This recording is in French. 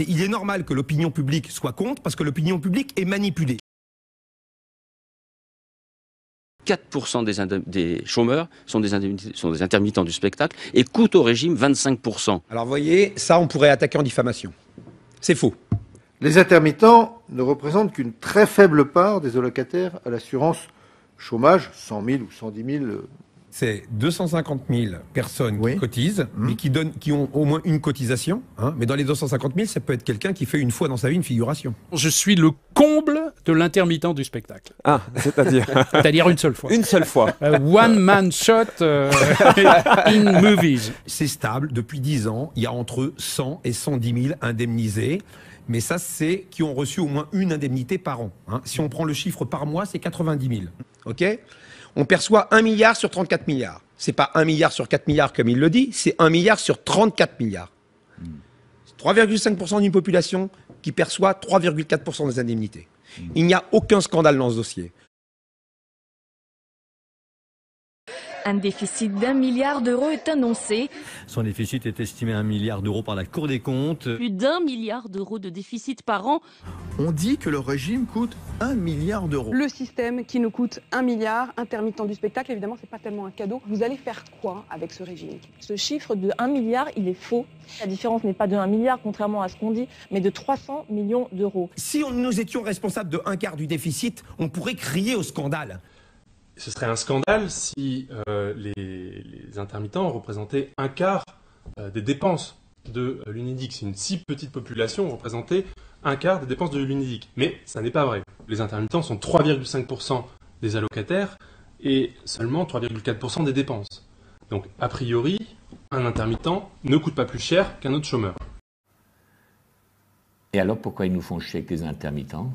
Il est normal que l'opinion publique soit contre parce que l'opinion publique est manipulée. 4% des chômeurs sont des intermittents du spectacle et coûtent au régime 25%. Alors vous voyez, ça on pourrait attaquer en diffamation. C'est faux. Les intermittents ne représentent qu'une très faible part des allocataires à l'assurance chômage, 100 000 ou 110 000. C'est 250 000 personnes qui cotisent, mais qui ont au moins une cotisation. Hein, mais dans les 250 000, ça peut être quelqu'un qui fait une fois dans sa vie une figuration. Je suis le comble de l'intermittent du spectacle. Ah, c'est-à-dire C'est-à-dire une seule fois. Une seule fois. One man shot in movies. C'est stable. Depuis 10 ans, il y a entre 100 et 110 000 indemnisés. Mais ça, c'est qui ont reçu au moins une indemnité par an. Hein. Si on prend le chiffre par mois, c'est 90 000. OK ? On perçoit 1 milliard sur 34 milliards. C'est pas 1 milliard sur 4 milliards comme il le dit, c'est 1 milliard sur 34 milliards. 3,5% d'une population qui perçoit 3,4% des indemnités. Il n'y a aucun scandale dans ce dossier. Un déficit d'1 milliard d'euros est annoncé. Son déficit est estimé à 1 milliard d'euros par la Cour des comptes. Plus d'1 milliard d'euros de déficit par an. On dit que le régime coûte 1 milliard d'euros. Le système qui nous coûte 1 milliard, intermittent du spectacle, évidemment, c'est pas tellement un cadeau. Vous allez faire quoi avec ce régime? Ce chiffre de 1 milliard, il est faux. La différence n'est pas de 1 milliard, contrairement à ce qu'on dit, mais de 300 millions d'euros. Si nous étions responsables de un quart du déficit, on pourrait crier au scandale. Ce serait un scandale si les intermittents représentaient un quart des dépenses de l'UNEDIC. C'est une si petite population représentait un quart des dépenses de l'UNEDIC. Mais ça n'est pas vrai. Les intermittents sont 3,5% des allocataires et seulement 3,4% des dépenses. Donc, a priori, un intermittent ne coûte pas plus cher qu'un autre chômeur. Et alors, pourquoi ils nous font chier avec les intermittents ?